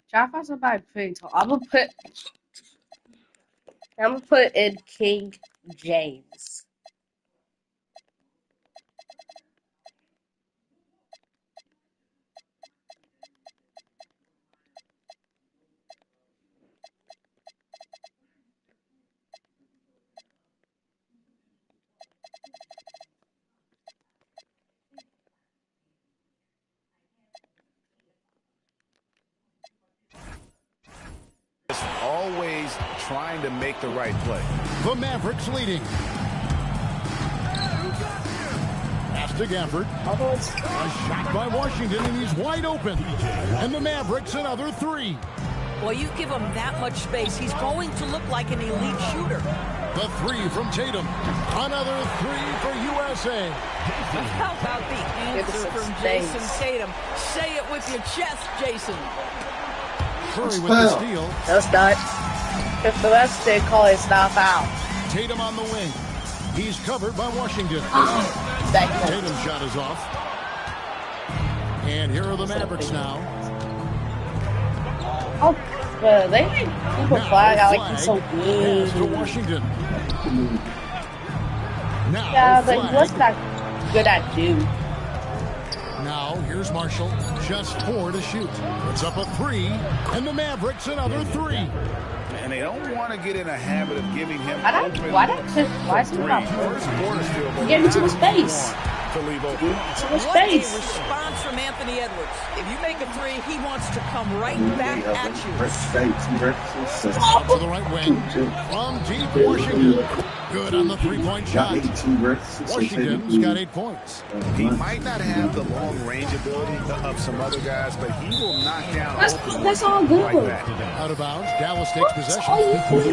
Try to find somebody pretty tall. I'm gonna put in King James. Always trying to make the right play. The Mavericks leading. Pass to Gafford. A shot by Washington, and he's wide open. And the Mavericks another three. Well, you give him that much space, he's going to look like an elite shooter. The three from Tatum. Another three for USA. How about the answer from Jason Tatum? Say it with your chest, Jason. Curry with the steal. That's not. If the rest they call it not foul. Tatum on the wing. He's covered by Washington. Tatum's shot is off. And here are the Mavericks now. Oh, they make people flag out like he's so weird. To Washington. Now, yeah, but he wasn't that good at do. Now, here's Marshall. Just 4 to shoot. It's up a 3, and the Mavericks another 3. And they don't want to get in a habit of giving him why is he not get into the space? To leave open. What a response from Anthony Edwards. If you make a 3, he wants to come right back at you. Up to the right wing. From deep, Washington. Good on the three-point shot. Washington's got 8 points. He might not have the long-range ability of some other guys, but he will knock down. That's all good. Like that. Out of bounds. Dallas takes possession.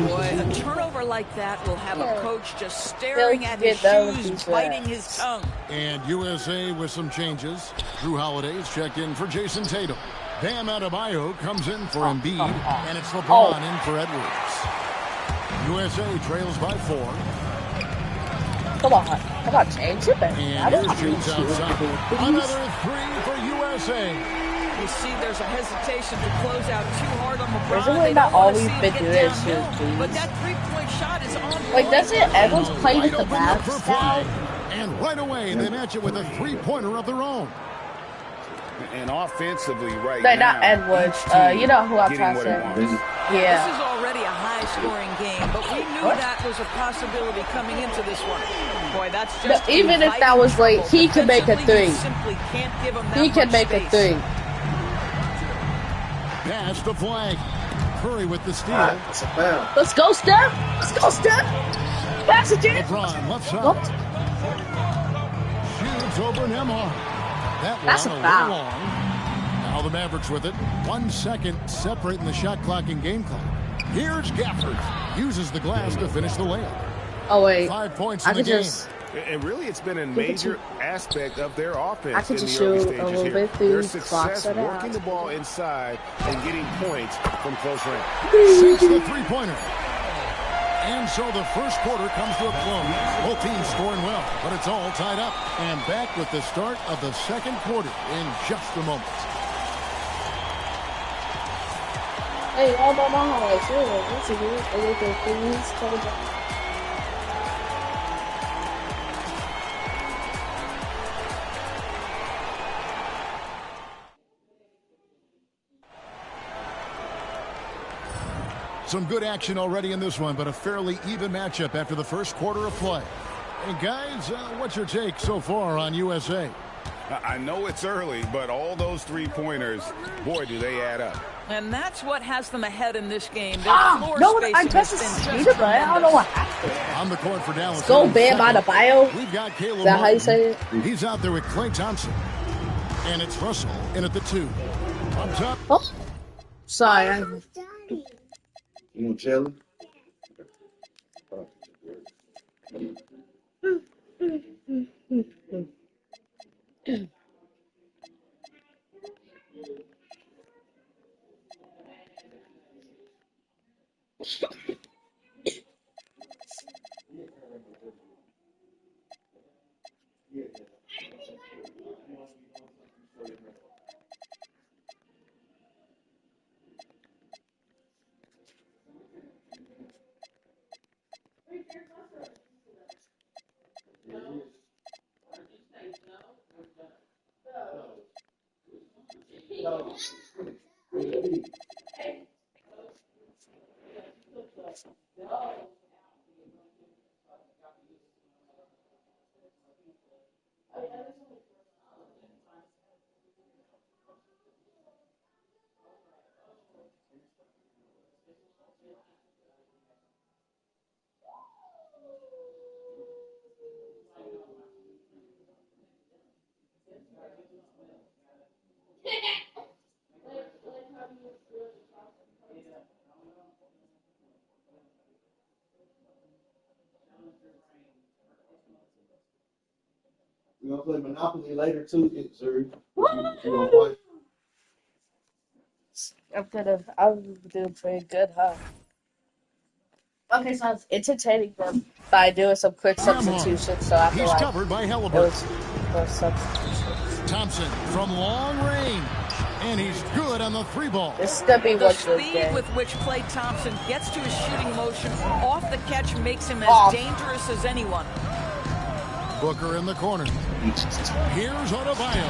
Boy, a turnover like that will have a coach just staring at his shoes, biting his tongue. And USA with some changes. Drew Holiday's checked in for Jason Tatum. Bam Adebayo comes in for Embiid, and it's LeBron in for Edwards. USA trails by 4. Come on, change it. And here's James outside. Another 3 for USA. You see, there's a hesitation to close out too hard on LeBron. Isn't it not always been doing it but that three-point shot is on. Like, doesn't Edwards play with the Mavs now? And right away, they match it with a three-pointer of their own. And offensively, right now. Not Edwards. You know who I'm trying to say. Yeah. This is already a high-scoring game, but we knew that was a possibility coming into this one. Boy, that's just even if that was late, he can make a 3. He can make a 3. Pass the flag. Curry with the steal. Let's go, Steph. Pass it, James. LeBron left side. Shoots over Nembhard. That's a foul. Now the Mavericks with it. 1 second separating the shot clock and game clock. Here's Gafford. Uses the glass to finish the layup. Oh, wait. 5 points in the game. And really, it's been a major aspect of their offense in the shoot early a stages little here. bit through, Their success working the ball inside and getting points from close range. Sinks the three-pointer. And so the first quarter comes to a close. Both teams scoring well, but it's all tied up. And back with the start of the second quarter in just a moment. Hey, all my highlights. That's a good things coming down. Some good action already in this one, but a fairly even matchup after the first quarter of play. And guys, what's your take so far on USA? I know it's early, but all those three-pointers, boy, do they add up. And that's what has them ahead in this game. No, I just shooter, but I don't know what happened. On the court for Dallas. Go Bam Adebayo. We've got Caleb. Is that how you say it? He's out there with Klay Thompson. And it's Russell in at the 2. Up top. Oh. Sorry. You want jelly? We're gonna play Monopoly later too, sir. You gonna play? I'm doing pretty good, huh? Okay, so it's entertaining them by doing some quick Nembhard. substitutions. So after He's like covered by it Halliburton. was for substitutions. Thompson from long range. And he's good on the 3-ball. This is gonna be The one good speed game. with which Klay Thompson gets to his shooting motion off the catch makes him as Off. dangerous as anyone. Booker in the corner. Here's Adebayo.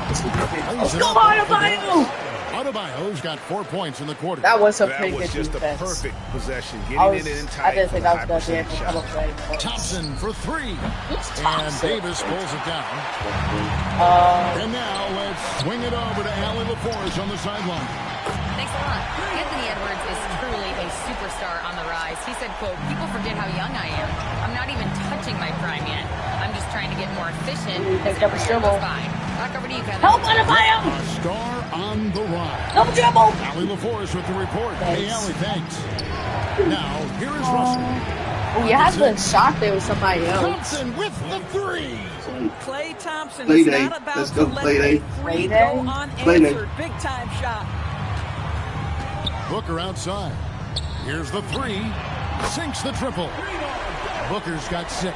Let's go, Adebayo! Adebayo's got 4 points in the quarter. That was a That pretty was good just defense. a perfect possession. I Getting it in tight. I didn't think I was for gonna be a able to high come up percentage with any. Thompson for 3. It's And Thompson. Davis pulls it down. Uh, And now let's swing it over to Allie LaForge on the sideline. Thanks a lot. Anthony Edwards is truly a superstar on the rise. He said, quote, "People forget how young I am. I'm not even touching my prime yet. I'm just trying to get more efficient as Picked up a every year dribble. goes by." Back over to you, Kevin. help Adebayo! A star on the rise. No dribble! Allie LaForge with the report. Hey, Thanks. Allie, thanks. Now, here is Russell. Oh, you had the shot there with somebody else. Thompson with the 3. Klay Thompson Play is day. not about Let's to go, let play the day. three Play go day. Play day. unanswered. Big time shot. Booker outside. Here's the 3. Sinks the triple. Booker's got 6.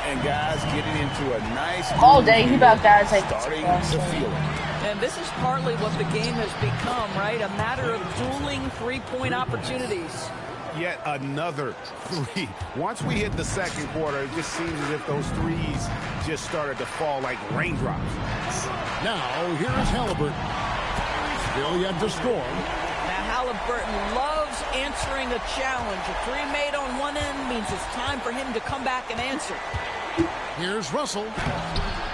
And guys getting into a nice All day, he about guys like starting to feel it. And this is partly what the game has become, right? A matter of dueling three-point opportunities. Yet another 3. Once we hit the second quarter, it just seems as if those threes just started to fall like raindrops. Now, here is Halliburton. Still yet to score. Now, Halliburton loves answering a challenge. A three made on one end means it's time for him to come back and answer. Here's Russell.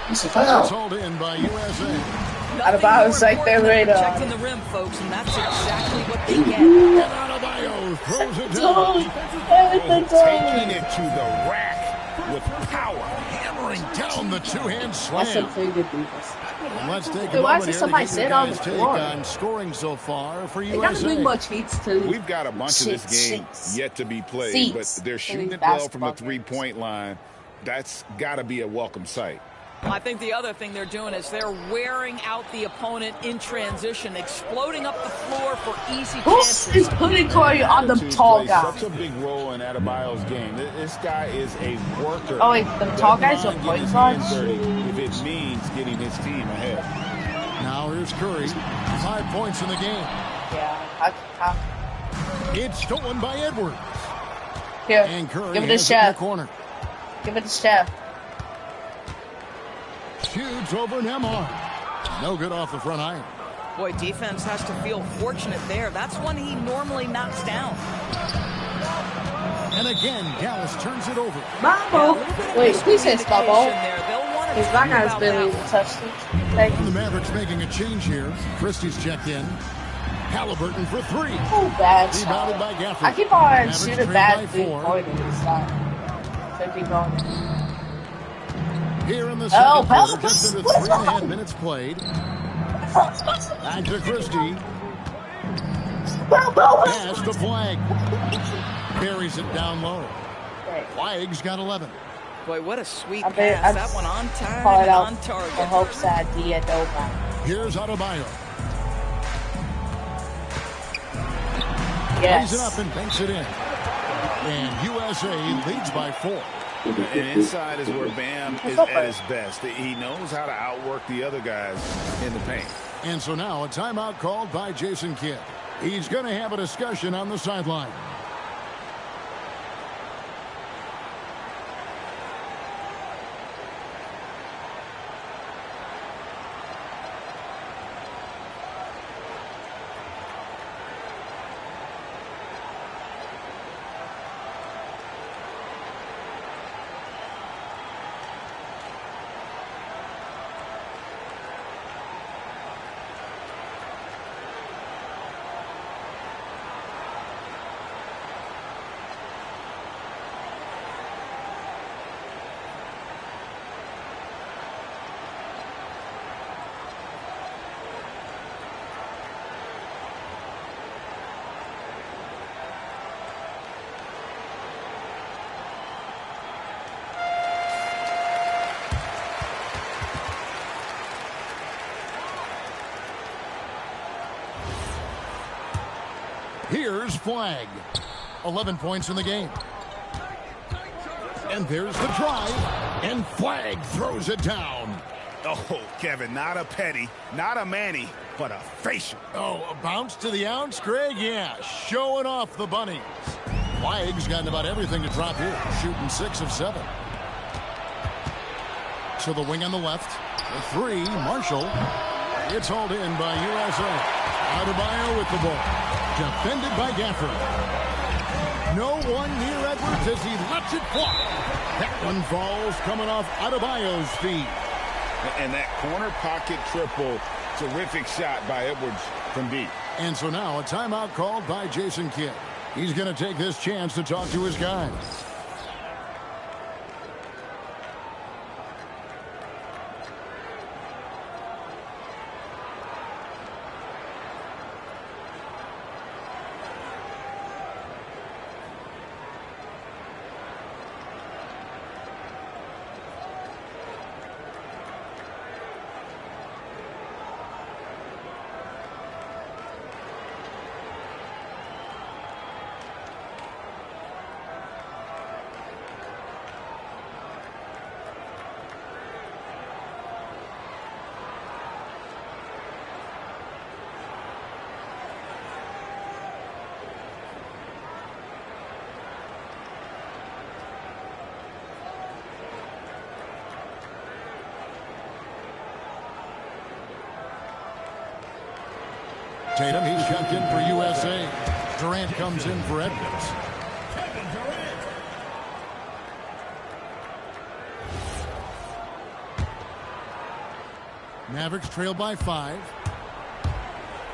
It's a It's foul. hauled in by USA. Adebayo's like their radar. Protecting the rim, folks, and that's exactly what they get. And Adebayo throws it down. Taking it to the rack with power. Hammering down the two-hand That's some slam. pretty good defense. And let's take a Dude, why moment does here to somebody get your sit on guys' the take floor? on scoring so far for They gotta USA. bring much heats too. We've got a bunch of this game Seats. yet to be played, Seats. but they're shooting These it well from the basketball games. three-point line. That's got to be a welcome sight. I think the other thing they're doing is they're wearing out the opponent in transition, exploding up the floor for easy Who chances. is putting Corey on the Attitude tall plays guy? Such a big role in Adebayo's game. This guy is a worker. Oh, wait, the tall guy's a Doesn't mind point getting his guard? hands dirty if it means getting his team ahead. Now here's Curry. 5 points in the game. Yeah, It's stolen by Edwards. here, And Curry give it to has it in the Chef. corner. Give it to Chef. Shoots over Nembhard. No good off the front iron. Boy, defense has to feel fortunate there. That's one he normally knocks down. And again, Dallas turns it over. Mambo. Wait, he says Mambo. There. They'll want to His talk back has about barely that one. touched it. Thank And the you. Mavericks making a change here. Christie's checked in. Halliburton for 3. Oh, bad Rebounded shot. by Gafford. I keep on Mavericks shooting trail bad by 3 4. pointers. So keep going. Here in the Oh, second help quarter, just us. into What is 3.5 wrong? minutes played. Back to Christie. Pass to Flag. Carries it down low. Flag's got 11. Boy, what a sweet I bet pass. I'm That one on time calling and out on target. the hopes that Diadoma. Here's Adebayo. Yes. Lays it up and banks it in. And USA leads by 4. And inside is where Bam is at his best. He knows how to outwork the other guys in the paint. And so now a timeout called by Jason Kidd. He's going to have a discussion on the sideline. Here's Flag. 11 points in the game. And there's the drive. And Flag throws it down. Oh, Kevin, not a petty, not a Manny, but a facial. Oh, a bounce to the ounce, Greg? Yeah, showing off the bunnies. Flag's gotten about everything to drop here, shooting 6 of 7. To the wing on the left. The 3, Marshall. It's hauled in by USA. Adebayo with the ball. Defended by Gafford. No one near Edwards as he lets it fly. That one falls coming off Adebayo's feet. And that corner pocket triple, terrific shot by Edwards from deep. And so now a timeout called by Jason Kidd. He's going to take this chance to talk to his guys. Tatum, he's checked in for USA. Durant comes in for Edwards. Mavericks trail by 5.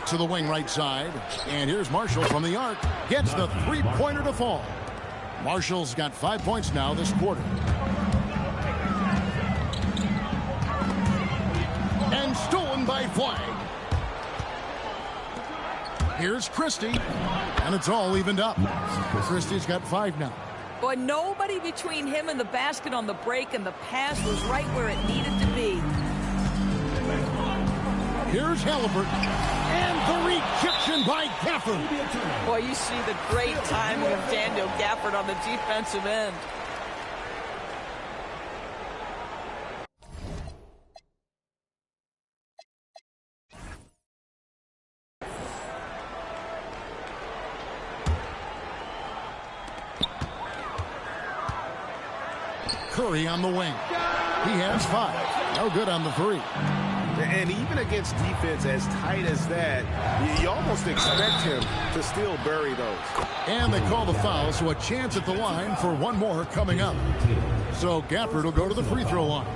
To the wing right side. And here's Marshall from the arc. Gets the three-pointer to fall. Marshall's got 5 points now this quarter. And stolen by Flag. Here's Christie, and it's all evened up. Christie's got 5 now. Boy, nobody between him and the basket on the break, and the pass was right where it needed to be. Here's Halliburton, and the rejection by Gafford. Boy, you see the great timing of Daniel Gafford on the defensive end. Curry on the wing. He has 5. No good on the 3. And even against defense as tight as that, you almost expect him to still bury those. And they call the foul, so a chance at the line for one more coming up. So Gafford will go to the free throw line.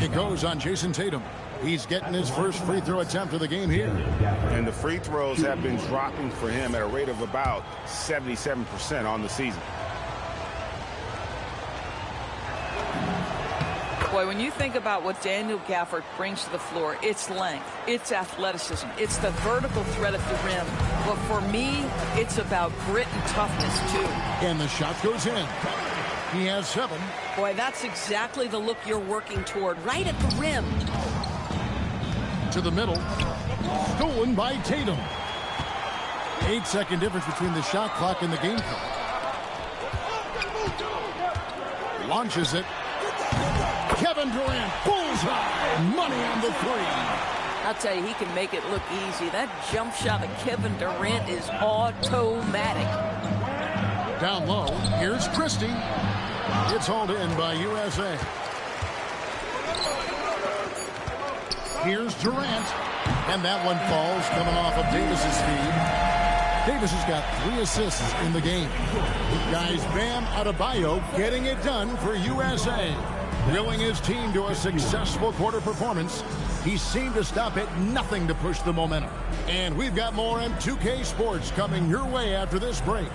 It goes on Jason Tatum. He's getting his first free throw attempt of the game here. And the free throws have been dropping for him at a rate of about 77% on the season. Boy, when you think about what Daniel Gafford brings to the floor, it's length, it's athleticism, it's the vertical threat at the rim. But for me, it's about grit and toughness, too. And the shot goes in. He has 7. Boy, that's exactly the look you're working toward, right at the rim. To the middle. Stolen by Tatum. 8-second difference between the shot clock and the game clock. Launches it. Kevin Durant, bullseye, money on the 3. I'll tell you, he can make it look easy. That jump shot of Kevin Durant is automatic. Down low, here's Christie. It's hauled in by USA. Here's Durant, and that one falls coming off of Davis's feed. Davis has got 3 assists in the game. Guys, Bam Adebayo getting it done for USA. Willing his team to a successful quarter performance. He seemed to stop at nothing to push the momentum. And we've got more M2K Sports coming your way after this break.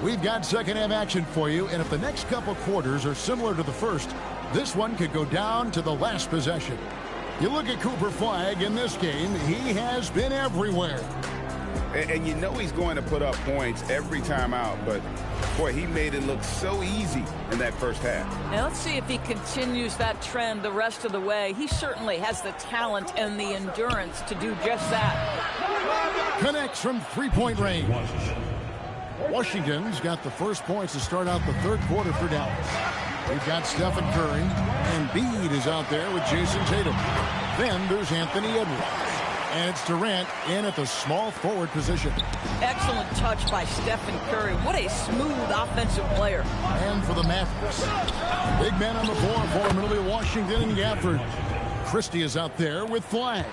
We've got second half action for you, and if the next couple quarters are similar to the first, this one could go down to the last possession. You look at Cooper Flagg in this game, he has been everywhere. And you know he's going to put up points every time out, but boy, he made it look so easy in that first half. Now let's see if he continues that trend the rest of the way. He certainly has the talent and the endurance to do just that. Connects from three-point range. Washington's got the first points to start out the third quarter for Dallas. We've got Stephen Curry, and Embiid is out there with Jason Tatum. Then there's Anthony Edwards. And it's Durant in at the small forward position. Excellent touch by Stephen Curry. What a smooth offensive player. And for the Mavericks, big man on the floor for Millie Washington and Gafford. Christie is out there with Flagg.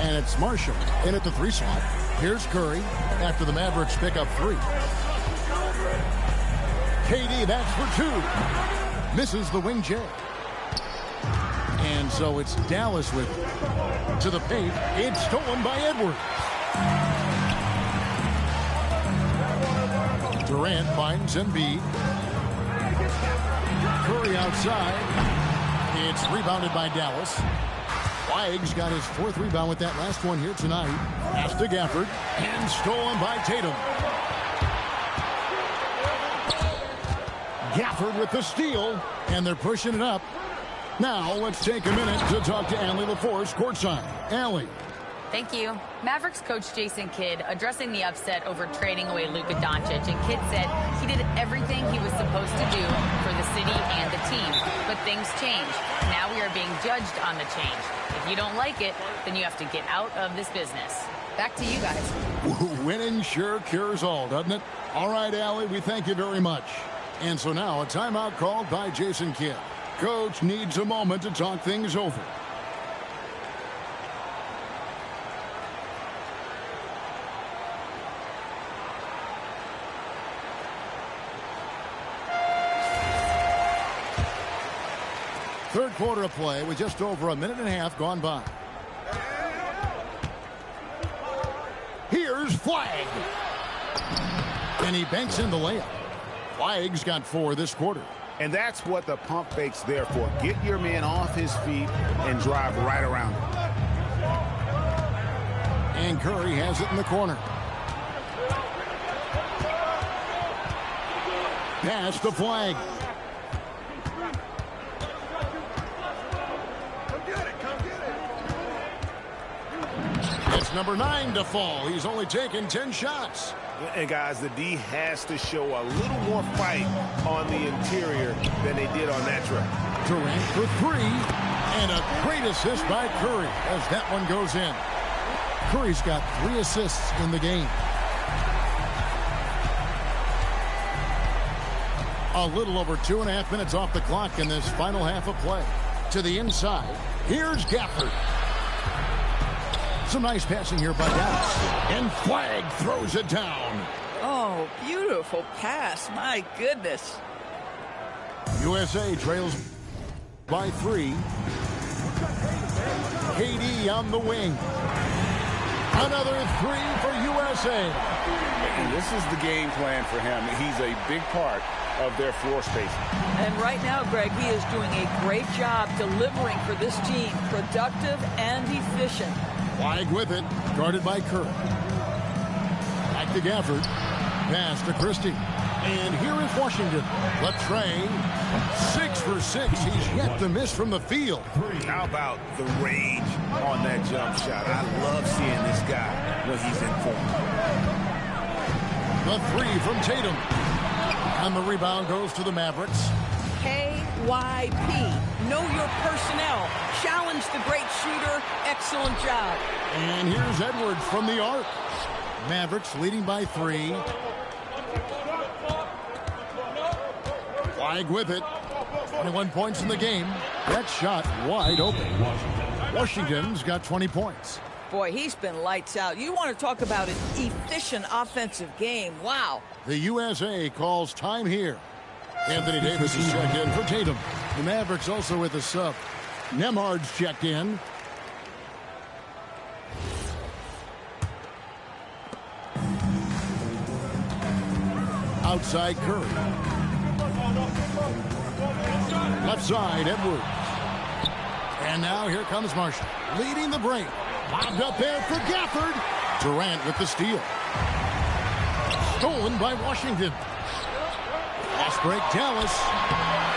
And it's Marshall in at the three spot. Here's Curry after the Mavericks pick up three. KD, that's for two. Misses the wing J. And so it's Dallas with to the paint. It's stolen by Edwards. Durant finds Embiid. Curry outside. It's rebounded by Dallas. Flagg's got his fourth rebound with that last one here tonight. Pass to Gafford. And stolen by Tatum. Gafford with the steal. And they're pushing it up. Now, let's take a minute to talk to Allie LaForce courtside. Allie. Thank you. Mavericks coach Jason Kidd addressing the upset over trading away Luka Doncic, and Kidd said he did everything he was supposed to do for the city and the team. But things change. Now we are being judged on the change. If you don't like it, then you have to get out of this business. Back to you guys. Winning sure cures all, doesn't it? All right, Allie, we thank you very much. And so now a timeout called by Jason Kidd. Coach needs a moment to talk things over. Third quarter of play with just over a minute and a half gone by. Here's Flagg. And he banks in the layup. Flagg's got 4 this quarter. And that's what the pump fake's there for. Get your man off his feet and drive right around him. And Curry has it in the corner. Pass to Flagg. It's number 9 to fall. He's only taken 10 shots. And guys, the D has to show a little more fight on the interior than they did on that trip. Durant for 3. And a great assist by Curry as that one goes in. Curry's got 3 assists in the game. A little over 2.5 minutes off the clock in this final half of play. To the inside. Here's Gafford. Some nice passing here by Dallas. And Flagg throws it down. Oh, beautiful pass. My goodness. USA trails by 3. KD on the wing. Another 3 for USA. And this is the game plan for him. He's a big part of their floor spacing. And right now, Greg, he is doing a great job delivering for this team. Productive and efficient. Flagg with it, guarded by Curry. Back to Gafford. Pass to Christie. And here is Washington. Latrey, 6 for 6. He's yet to miss from the field. How about the range on that jump shot? I love seeing this guy when he's in form. The 3 from Tatum. And the rebound goes to the Mavericks. KYP. Know your personnel. Challenge the great shooter. Excellent job. And here's Edwards from the arc. Mavericks leading by 3. Flagg with it. 21 points in the game. That shot wide open. Washington's got 20 points. Boy, he's been lights out. You want to talk about an efficient offensive game. Wow. The USA calls time here. Anthony Davis is checked in for Tatum. The Mavericks also with a sub. Nemhard's checked in. Outside Curry. Left side, Edwards. And now here comes Marshall, leading the break. Lobbed up there for Gafford. Durant with the steal. Stolen by Washington. Fast break, Dallas.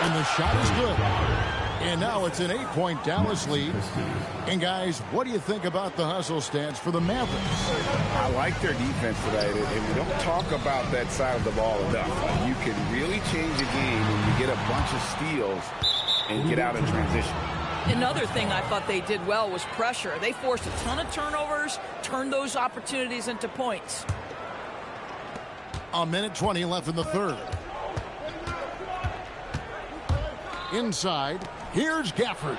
And the shot is good. And now it's an 8-point Dallas lead. And guys, what do you think about the hustle stats for the Mavericks? I like their defense today, and we don't talk about that side of the ball enough. You can really change a game when you get a bunch of steals and get out in transition. Another thing I thought they did well was pressure. They forced a ton of turnovers, turned those opportunities into points. A minute 20 left in the third. Inside, here's Gafford.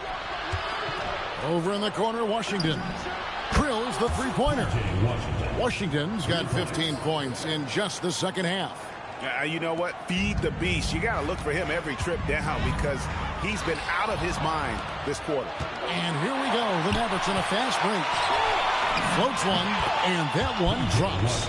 Over in the corner, Washington. Drills the three-pointer. Washington's got 15 points in just the second half. You know what? Feed the beast. You got to look for him every trip down because he's been out of his mind this quarter. And here we go. The Mavericks in a fast break. Floats one, and that one drops.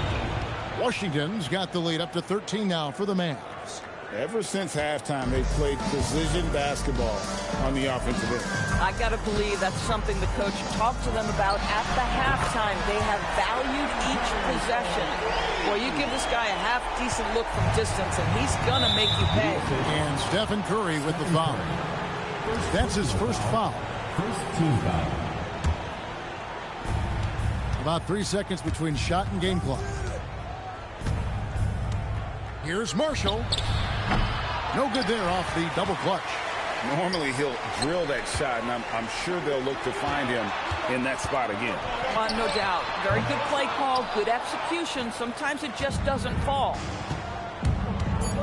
Washington's got the lead up to 13 now for the Mavs. Ever since halftime, they've played precision basketball on the offensive end. I got to believe that's something the coach talked to them about at the halftime. They have valued each possession. Well, you give this guy a half-decent look from distance, and he's going to make you pay. And Stephen Curry with the foul. That's his first foul. First team foul. About 3 seconds between shot and game clock. Here's Marshall. No good there off the double clutch. Normally he'll drill that shot, and I'm sure they'll look to find him in that spot again. No doubt. Very good play call, good execution. Sometimes it just doesn't fall.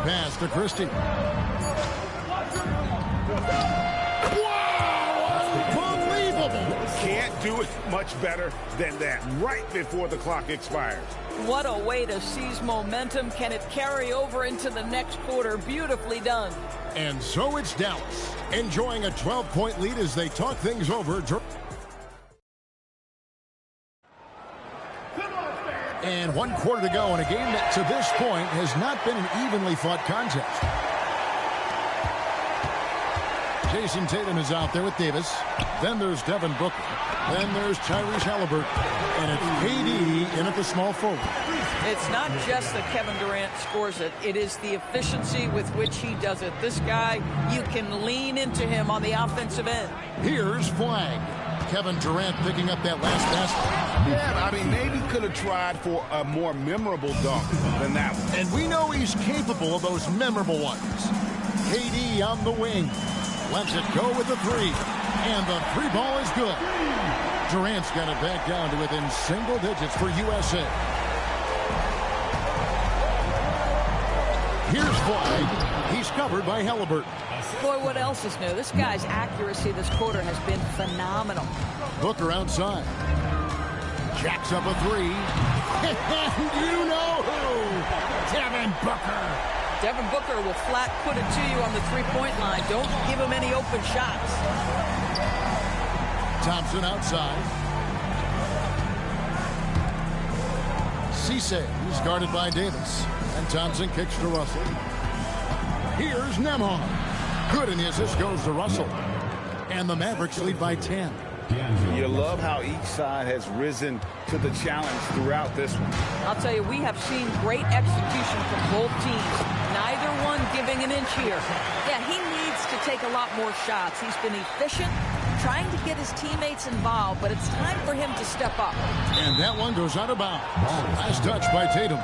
Pass to Christie. Wow! Unbelievable! Can't do it much better than that right before the clock expires. What a way to seize momentum. Can it carry over into the next quarter? Beautifully done. And so it's Dallas, enjoying a 12-point lead as they talk things over. And 1 quarter to go in a game that to this point has not been an evenly fought contest. Jason Tatum is out there with Davis. Then there's Devin Booker. Then there's Tyrese Halliburton. And it's KD in at the small forward. It's not just that Kevin Durant scores it. It is the efficiency with which he does it. This guy, you can lean into him on the offensive end. Here's flag. Kevin Durant picking up that last basket. Yeah, I mean, maybe could have tried for a more memorable dunk than that one. And we know he's capable of those memorable ones. KD on the wing. Lets it go with the three. And the three ball is good. Durant's got it back down to within single digits for USA. Here's flag. He's covered by Halliburton. Boy, what else is new? This guy's accuracy this quarter has been phenomenal. Booker outside. Jacks up a three. And you know who? Devin Booker. Devin Booker will flat put it to you on the three-point line. Don't give him any open shots. Thompson outside. Cisse is guarded by Davis. And Thompson kicks to Russell. Here's Nembhard. Good, and the assist goes to Russell. And the Mavericks lead by 10. You love how each side has risen to the challenge throughout this one. I'll tell you, we have seen great execution from both teams. Neither one giving an inch here. Yeah, he needs to take a lot more shots. He's been efficient, trying to get his teammates involved, but it's time for him to step up. And that one goes out of bounds. Nice touch by Tatum.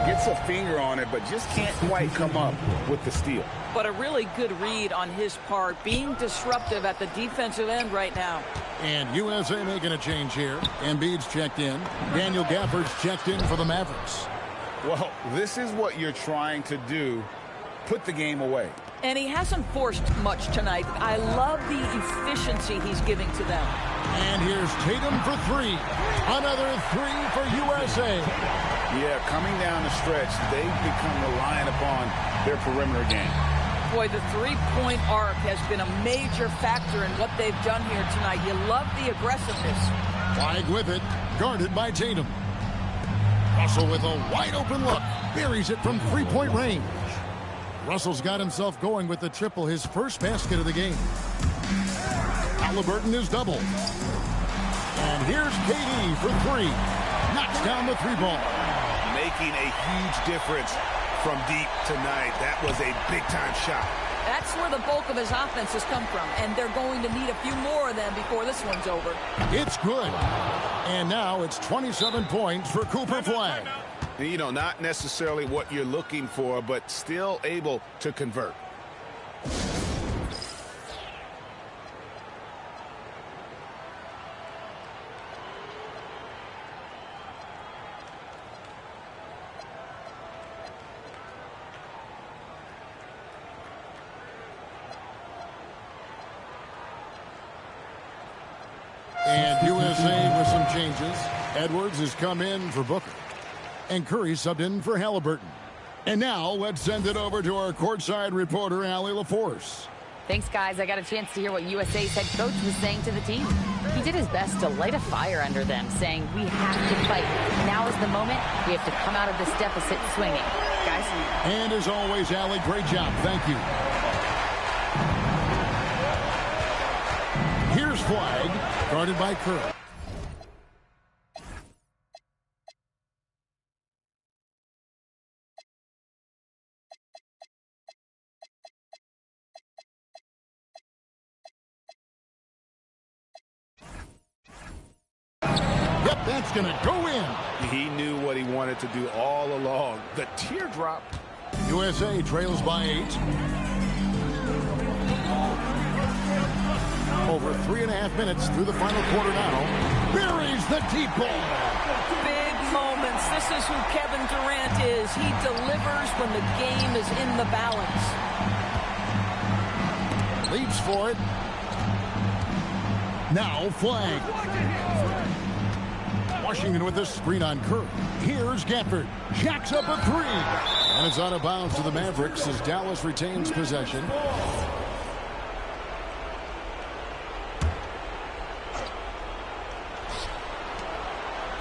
Gets a finger on it, but just can't quite come up with the steal. But a really good read on his part, being disruptive at the defensive end right now. And USA making a change here. Embiid's checked in. Daniel Gafford's checked in for the Mavericks. Well, this is what you're trying to do. Put the game away. And he hasn't forced much tonight. I love the efficiency he's giving to them. And here's Tatum for three. Another three for USA. Yeah, coming down the stretch, they've become reliant upon their perimeter game. Boy, the three-point arc has been a major factor in what they've done here tonight. You love the aggressiveness. Flag with it, guarded by Tatum. Russell with a wide open look. Buries it from three-point range. Russell's got himself going with the triple, his first basket of the game. Halliburton is doubled. And here's KD for three. Knocks down the three ball. Making a huge difference from deep tonight. That was a big-time shot. That's where the bulk of his offense has come from, and they're going to need a few more of them before this one's over. It's good. And now it's 27 points for Cooper Flag. You know, not necessarily what you're looking for, but still able to convert. And USA with some changes. Edwards has come in for Booker. And Curry subbed in for Halliburton. And now let's send it over to our courtside reporter, Allie LaForce. Thanks, guys. I got a chance to hear what USA's head coach was saying to the team. He did his best to light a fire under them, saying, we have to fight. Now is the moment. We have to come out of this deficit swinging. Guys? And as always, Allie, great job. Thank you. Here's Flag, guarded by Curry. Yep, that's going to go in. He knew what he wanted to do all along. The teardrop. USA trails by 8. Over 3.5 minutes through the final quarter now. Buries the deep ball. Big moments. This is who Kevin Durant is. He delivers when the game is in the balance. Leaps for it. Now Flag. Washington with a screen on Curry. Here's Gafford. Jacks up a three. And it's out of bounds to the Mavericks as Dallas retains possession.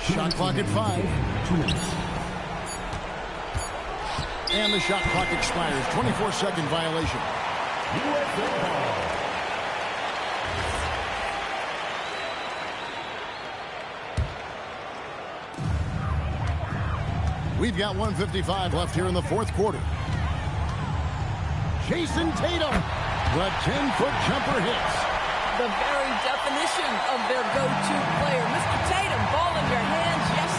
Shot clock at 5. And the shot clock expires. 24-second violation. We've got 1:55 left here in the fourth quarter. Jason Tatum. The 10-foot jumper hits. The very definition of their go-to player. Mr. Tatum, ball in your hands. Yes,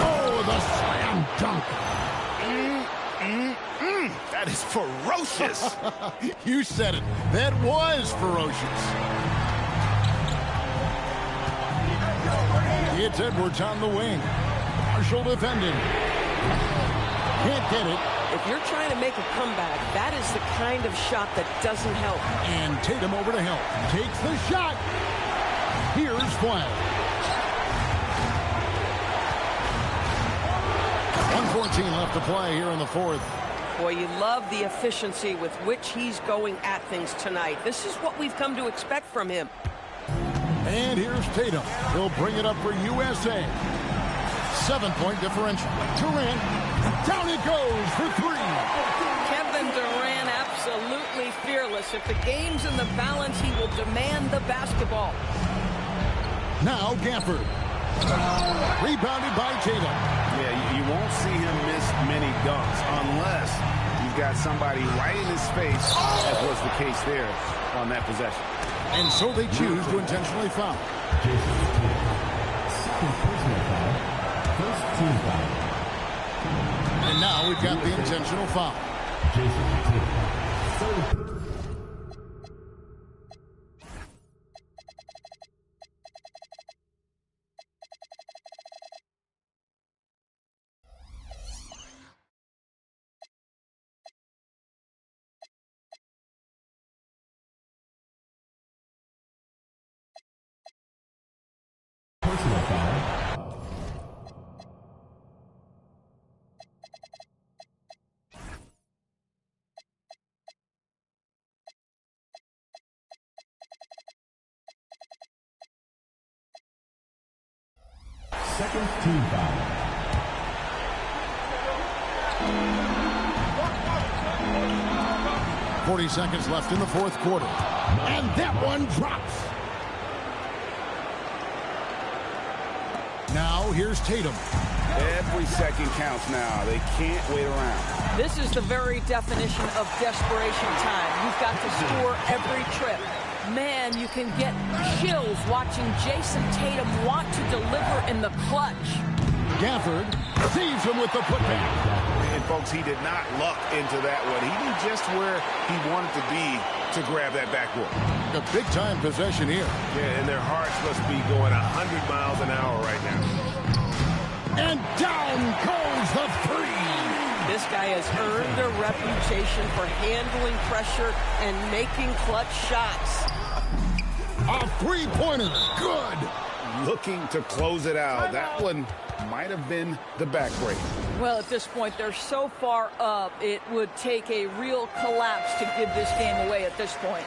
Oh, the slam dunk. That is ferocious. You said it. That was ferocious. It's Edwards on the wing. Marshall defending. Can't get it. If you're trying to make a comeback, that is the kind of shot that doesn't help. And Tatum over to help. Takes the shot. Here's Flag. 1:14 left to play here in the fourth. Boy, you love the efficiency with which he's going at things tonight. This is what we've come to expect from him. And here's Tatum. He'll bring it up for USA. 7-point differential. Durant. Down it goes for three. Kevin Durant, absolutely fearless. If the game's in the balance, he will demand the basketball. Now Gafford. Rebounded by Tatum. Yeah, you won't see him miss many dunks unless you've got somebody right in his face, as was the case there on that possession. And so they choose to intentionally foul. And now we've got the intentional foul. Personal foul. second team foul. 40 seconds left in the fourth quarter. And that one drops. Now here's Tatum. Every second counts now. They can't wait around. This is the very definition of desperation time. You've got to score every trip. Man, you can get chills watching Jason Tatum want to deliver in the clutch. Gafford sees him with the putback. And, folks, he did not luck into that one. He knew just where he wanted to be to grab that backboard. A big-time possession here. Yeah, and their hearts must be going 100 miles an hour right now. And down goes the three. This guy has earned a reputation for handling pressure and making clutch shots. A three-pointer. Good. Looking to close it out. That one might have been the backbreak. Well, at this point, they're so far up, it would take a real collapse to give this game away at this point.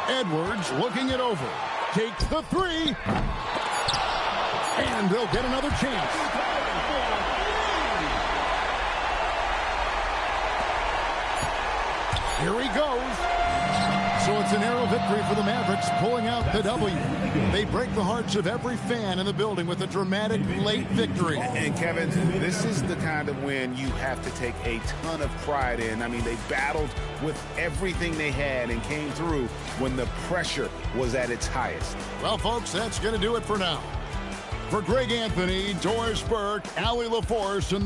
Edwards looking it over. Takes the three. And they'll get another chance. Here he goes. So it's a narrow victory for the Mavericks, pulling out the W. They break the hearts of every fan in the building with a dramatic late victory. And Kevin, this is the kind of win you have to take a ton of pride in. I mean, they battled with everything they had and came through when the pressure was at its highest. Well, folks, that's going to do it for now. For Greg Anthony, Doris Burke, Allie LaForce, and